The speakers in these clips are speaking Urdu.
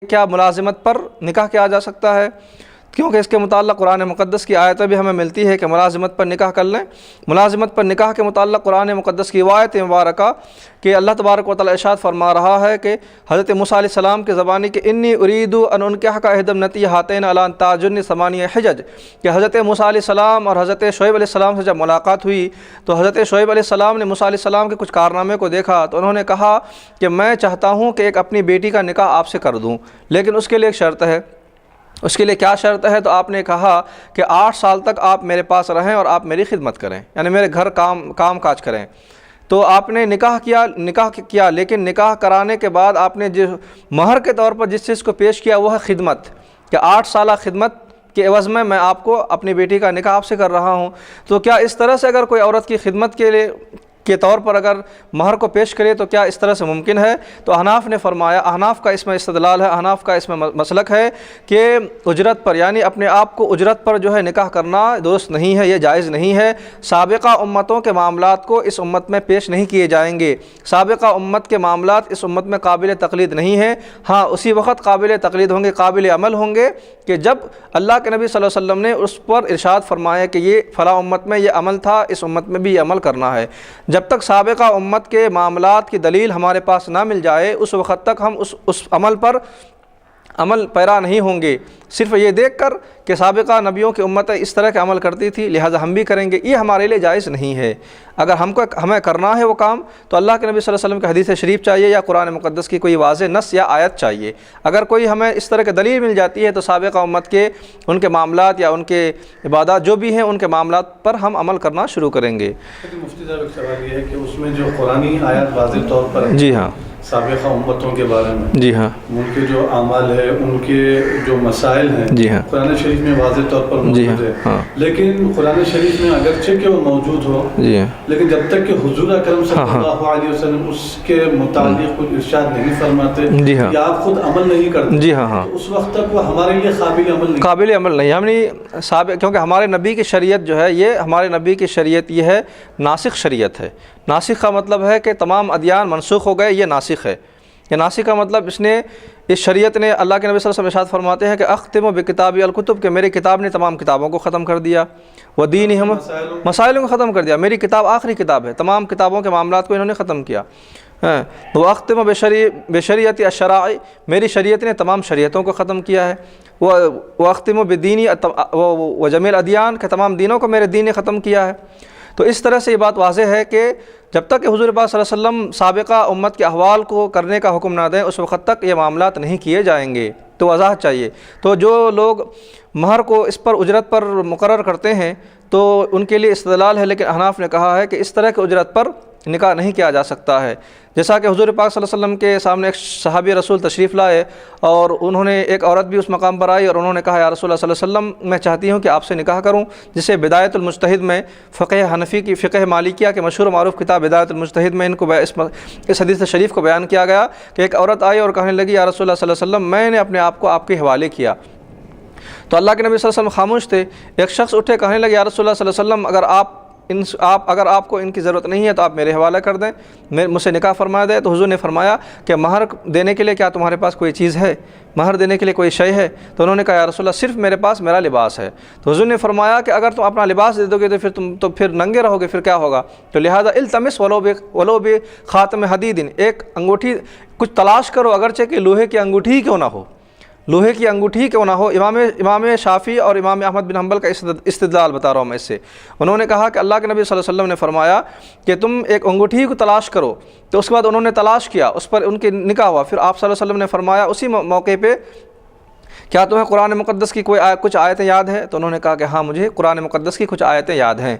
کیا ملازمت پر نکاح کیا جا سکتا ہے؟ کیونکہ اس کے متعلق قرآن مقدس کی آیتیں بھی ہمیں ملتی ہے کہ ملازمت پر نکاح کر لیں۔ ملازمت پر نکاح کے متعلق قرآن مقدس کی روایت مبارکہ کہ اللہ تبارک و تعالیٰ ارشاد فرما رہا ہے کہ حضرت موسیٰ علیہ السلام کی زبانی کہ انی ارید ان انکحک احدی ابنتی ہاتین علی ان تعجرنی ثمانیہ حجج، کہ حضرت موسیٰ علیہ السلام اور حضرت شعیب علیہ السلام سے جب ملاقات ہوئی تو حضرت شعیب علیہ السلام نے موسیٰ علیہ السلام کے کچھ کارنامے کو دیکھا تو انہوں نے کہا کہ میں چاہتا ہوں کہ ایک اپنی بیٹی کا نکاح آپ سے کر دوں، لیکن اس کے لیے ایک شرط ہے۔ اس کے لیے کیا شرط ہے؟ تو آپ نے کہا کہ 8 سال تک آپ میرے پاس رہیں اور آپ میری خدمت کریں، یعنی میرے گھر کام کاج کریں۔ تو آپ نے نکاح کیا لیکن نکاح کرانے کے بعد آپ نے جو مہر کے طور پر جس چیز کو پیش کیا وہ ہے خدمت، کہ 8 سالہ خدمت کے عوض میں آپ کو اپنی بیٹی کا نکاح آپ سے کر رہا ہوں۔ تو کیا اس طرح سے اگر کوئی عورت کی خدمت کے طور پر اگر مہر کو پیش کرے تو کیا اس طرح سے ممکن ہے؟ تو احناف نے فرمایا، احناف کا اس میں استدلال ہے، احناف کا اس میں مسلک ہے کہ اجرت پر یعنی اپنے آپ کو اجرت پر جو ہے نکاح کرنا درست نہیں ہے، یہ جائز نہیں ہے۔ سابقہ امتوں کے معاملات کو اس امت میں پیش نہیں کیے جائیں گے، سابقہ امت کے معاملات اس امت میں قابل تقلید نہیں ہیں۔ ہاں اسی وقت قابل تقلید ہوں گے، قابل عمل ہوں گے کہ جب اللہ کے نبی صلی اللہ علیہ وسلم نے اس پر ارشاد فرمایا کہ یہ فلاں امت میں یہ عمل تھا، اس امت میں بھی یہ عمل کرنا ہے۔ جب تک سابقہ امت کے معاملات کی دلیل ہمارے پاس نہ مل جائے اس وقت تک ہم اس عمل پر عمل پیرا نہیں ہوں گے۔ صرف یہ دیکھ کر کہ سابقہ نبیوں کی امت اس طرح کے عمل کرتی تھی لہٰذا ہم بھی کریں گے، یہ ہمارے لیے جائز نہیں ہے۔ اگر ہمیں کرنا ہے وہ کام تو اللہ کے نبی صلی اللہ علیہ وسلم کی حدیث شریف چاہیے یا قرآن مقدس کی کوئی واضح نص یا آیت چاہیے۔ اگر کوئی ہمیں اس طرح کی دلیل مل جاتی ہے تو سابقہ امت کے ان کے معاملات یا ان کے عبادات جو بھی ہیں ان کے معاملات پر ہم عمل کرنا شروع کریں گے۔ مفتی صاحب ایک سوال یہ ہے کہ اس میں جو قرآنی آیات واضح طور پر جی ہاں سابقہ امتوں کے بارے میں، جی ہاں ان کے جو اعمال ہے، ان کے جو مسائل ہیں، جی ہاں قرآن شریف میں واضح طور پر موجود ہے، لیکن قرآن شریف میں اگرچہ کہ وہ موجود ہو جی ہاں لیکن جب تک کہ حضور اکرم صلی اللہ علیہ وسلم اس کے متعلق کچھ ارشاد نہیں فرماتے یا آپ خود عمل نہیں کرتے، جی ہاں تو اس وقت تک وہ ہمارے لیے قابل عمل نہیں، ہم نہیں کیونکہ ہمارے نبی کی شریعت جو ہے یہ ہمارے نبی کی شریعت یہ ہے ناسخ شریعت ہے۔ ناسخ کا مطلب ہے کہ تمام ادیان منسوخ ہو گئے، یہ ناسخ ہے۔ یہ ناسخ کا مطلب اس شریعت نے اللہ کے نبی صلی اللہ علیہ وسلم ارشاد فرماتے ہیں کہ اختم بکتابی الکتب، کہ میری کتاب نے تمام کتابوں کو ختم کر دیا، ودینہم مسائل کو ختم کر دیا، میری کتاب آخری کتاب ہے، تمام کتابوں کے معاملات کو انہوں نے ختم کیا۔ وَأَخْتِمُ بِشَرِيعَةِ الشَّرَائِعِ، میری شریعت نے تمام شریعتوں کو ختم کیا ہے۔ وَأَخْتِمُ بِدِينِ وَجَمِيعِ الْأَدْيَانِ، کہ تمام دینوں کو میرے دین نے ختم کیا ہے۔ تو اس طرح سے یہ بات واضح ہے کہ جب تک کہ حضور پاک صلی اللہ علیہ وسلم سابقہ امت کے احوال کو کرنے کا حکم نہ دیں اس وقت تک یہ معاملات نہیں کیے جائیں گے۔ تو وضاحت چاہیے۔ تو جو لوگ مہر کو اس پر اجرت پر مقرر کرتے ہیں تو ان کے لیے استدلال ہے، لیکن احناف نے کہا ہے کہ اس طرح کے اجرت پر نکاح نہیں کیا جا سکتا ہے۔ جیسا کہ حضور پاک صلی اللہ علیہ وسلم کے سامنے ایک صحابی رسول تشریف لائے اور انہوں نے ایک عورت بھی اس مقام پر آئی اور انہوں نے کہا یا رسول اللہ صلی اللہ علیہ وسلم میں چاہتی ہوں کہ آپ سے نکاح کروں، جسے بدایت المجتہد میں فقہ حنفی کی فقہ مالکیہ کے مشہور معروف کتاب بدایت المجتہد میں اس حدیث شریف کو بیان کیا گیا کہ ایک عورت آئی اور کہنے لگی یا رسول اللہ صلی اللہ علیہ وسلم میں نے اپنے آپ کو آپ کے حوالے کیا۔ تو اللہ کے نبی صلی اللہ علیہ وسلم خاموش تھے۔ ایک شخص اٹھے کہنے لگے یا رسول اللہ صلی اللہ علیہ وسلم اگر آپ کو ان کی ضرورت نہیں ہے تو آپ میرے حوالے کر دیں، مجھ سے نکاح فرما دیں۔ تو حضور نے فرمایا کہ مہر دینے کے لیے کیا تمہارے پاس کوئی چیز ہے؟ مہر دینے کے لیے کوئی شے ہے؟ تو انہوں نے کہا یا رسول اللہ صرف میرے پاس میرا لباس ہے۔ تو حضور نے فرمایا کہ اگر تم اپنا لباس دے دو گے تو پھر ننگے رہو گے، پھر کیا ہوگا؟ تو لہذا التمس ولو بخاتم حدید، ایک انگوٹھی کچھ تلاش کرو اگرچہ کہ لوہے کی انگوٹھی ہی کیوں نہ ہو، لوہے کی انگوٹھی کیوں نہ ہو۔ امام شافعی اور امام احمد بن حنبل کا استدلال بتا رہا ہوں میں اس سے۔ انہوں نے کہا کہ اللہ کے نبی صلی اللہ علیہ وسلم نے فرمایا کہ تم ایک انگوٹھی کو تلاش کرو، تو اس کے بعد انہوں نے تلاش کیا، اس پر ان کی نکاح ہوا۔ پھر آپ صلی اللہ علیہ وسلم نے فرمایا اسی موقع پہ کیا تمہیں قرآن مقدس کی کچھ آیتیں یاد ہیں؟ تو انہوں نے کہا کہ ہاں مجھے قرآن مقدس کی کچھ آیتیں یاد ہیں۔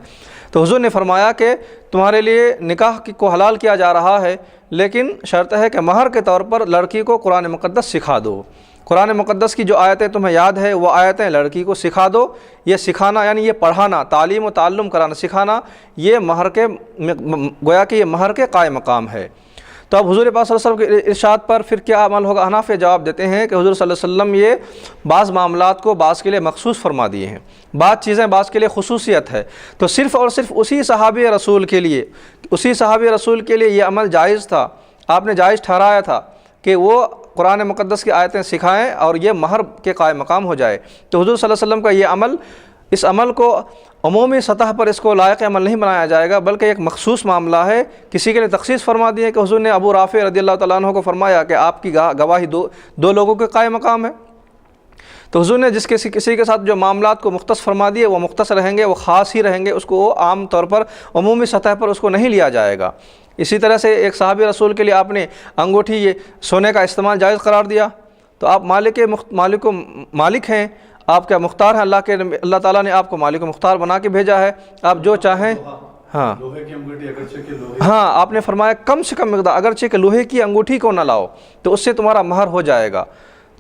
تو حضور نے فرمایا کہ تمہارے لیے نکاح کو حلال کیا جا رہا ہے، لیکن شرط ہے کہ مہر کے طور پر لڑکی کو قرآن مقدس سکھا دو۔ قرآن مقدس کی جو آیتیں تمہیں یاد ہے وہ آیتیں لڑکی کو سکھا دو۔ یہ سکھانا یعنی یہ پڑھانا، تعلیم و تعلم کرانا، سکھانا، یہ مہر کے گویا کہ یہ مہر کے قائم مقام ہے۔ تو اب حضور پاک صلی اللہ علیہ وسلم کے ارشاد پر پھر کیا عمل ہوگا؟ احناف جواب دیتے ہیں کہ حضور صلی اللہ علیہ وسلم یہ بعض معاملات کو بعض کے لیے مخصوص فرما دیے ہیں، بعض چیزیں بعض کے لیے خصوصیت ہے، تو صرف اور صرف اسی صحابی رسول کے لیے یہ عمل جائز تھا، آپ نے جائز ٹھہرایا تھا کہ وہ قرآن مقدس کی آیتیں سکھائیں اور یہ مہر کے قائم مقام ہو جائے۔ تو حضور صلی اللہ علیہ وسلم کا یہ عمل، اس عمل کو عمومی سطح پر اس کو لائق عمل نہیں بنایا جائے گا، بلکہ ایک مخصوص معاملہ ہے۔ کسی کے لیے تخصیص فرما دی ہے کہ حضور نے ابو رافع رضی اللہ تعالیٰ عنہ کو فرمایا کہ آپ کی گواہی دو لوگوں کے قائم مقام ہے۔ تو حضور نے کسی کے ساتھ جو معاملات کو مختص فرما دیے وہ مختص رہیں گے، وہ خاص ہی رہیں گے، اس کو عام طور پر عمومی سطح پر اس کو نہیں لیا جائے گا۔ اسی طرح سے ایک صحابی رسول کے لیے آپ نے انگوٹھی یہ سونے کا استعمال جائز قرار دیا، تو آپ مالک ہیں، آپ کیا مختار ہیں، اللہ تعالیٰ نے آپ کو مالک و مختار بنا کے بھیجا ہے، آپ جو چاہیں۔ ہاں لوہے کی انگوٹھی اگرچہ کہ لوہے، ہاں آپ نے فرمایا کم سے کم مقدار، اگرچہ کہ لوہے کی انگوٹھی کو نہ لاؤ تو اس سے تمہارا مہر ہو جائے گا۔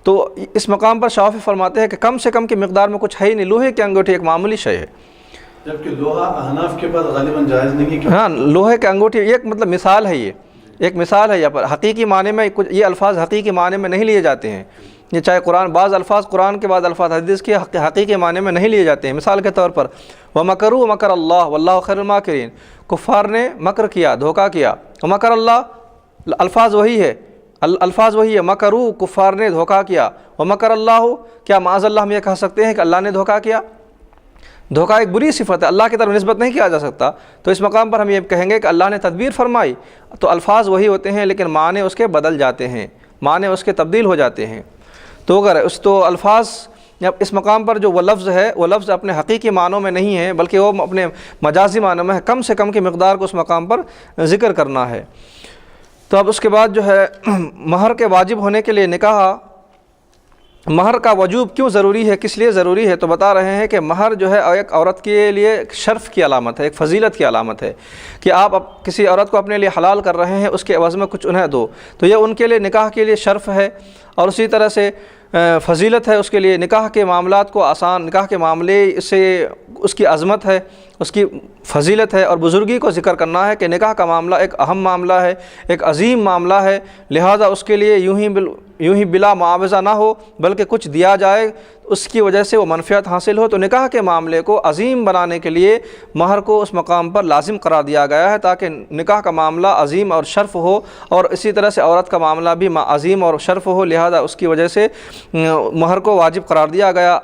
تو اس مقام پر شافعی فرماتے ہیں کہ کم سے کم کی مقدار میں کچھ ہے ہی نہیں، لوہے کی انگوٹھی ایک معمولی شے ہے، جبکہ لوہا احناف کے بعد غالباً جائز نہیں ہے۔ ہاں لوہے کی انگوٹھی ایک مطلب مثال ہے، یہ ایک مثال ہے، پر حقیقی معنی میں کچھ یہ الفاظ حقیقی معنی میں نہیں لیے جاتے ہیں، یہ چاہے بعض الفاظ قرآن کے بعد الفاظ حدیث کے حقیقی معنی میں نہیں لیے جاتے ہیں۔ مثال کے طور پر وَمَكَرُوا وَمَكَرَ اللَّهُ وَاللَّهُ خَيْرُ الْمَاكِرِينَ، کفار نے مکر کیا، دھوکہ کیا، وَمَكَرَ اللَّهُ الفاظ وہی ہے، مکروا کفار نے دھوکہ کیا، وَمَكَرَ اللَّهُ کیا معاذ اللہ ہم یہ کہہ سکتے ہیں کہ اللہ نے دھوکہ کیا؟ دھوکہ ایک بری صفت ہے، اللہ کی طرف نسبت نہیں کیا جا سکتا۔ تو اس مقام پر ہم یہ کہیں گے کہ اللہ نے تدبیر فرمائی، تو الفاظ وہی ہوتے ہیں لیکن معنی اس کے بدل جاتے ہیں، معنی اس کے تبدیل ہو جاتے ہیں۔ تو اگر تو الفاظ اس مقام پر جو وہ لفظ ہے، وہ لفظ اپنے حقیقی معنوں میں نہیں ہے بلکہ وہ اپنے مجازی معنوں میں ہے، کم سے کم کی مقدار کو اس مقام پر ذکر کرنا ہے۔ تو اب اس کے بعد جو ہے مہر کے واجب ہونے کے لیے نکاح، مہر کا وجوب کیوں ضروری ہے، کس لیے ضروری ہے؟ تو بتا رہے ہیں کہ مہر جو ہے ایک عورت کے لیے ایک شرف کی علامت ہے، ایک فضیلت کی علامت ہے کہ آپ کسی عورت کو اپنے لیے حلال کر رہے ہیں، اس کے عوض میں کچھ انہیں دو، تو یہ ان کے لیے نکاح کے لیے شرف ہے، اور اسی طرح سے فضیلت ہے اس کے لیے۔ نکاح کے معاملات کو آسان، نکاح کے معاملے سے اس کی عظمت ہے، اس کی فضیلت ہے، اور بزرگی کو ذکر کرنا ہے کہ نکاح کا معاملہ ایک اہم معاملہ ہے، ایک عظیم معاملہ ہے، لہذا اس کے لیے یوں ہی بلا معاوضہ نہ ہو بلکہ کچھ دیا جائے، اس کی وجہ سے وہ منفعت حاصل ہو۔ تو نکاح کے معاملے کو عظیم بنانے کے لیے مہر کو اس مقام پر لازم قرار دیا گیا ہے تاکہ نکاح کا معاملہ عظیم اور شرف ہو، اور اسی طرح سے عورت کا معاملہ بھی عظیم اور شرف ہو، لہذا اس کی وجہ سے مہر کو واجب قرار دیا گیا۔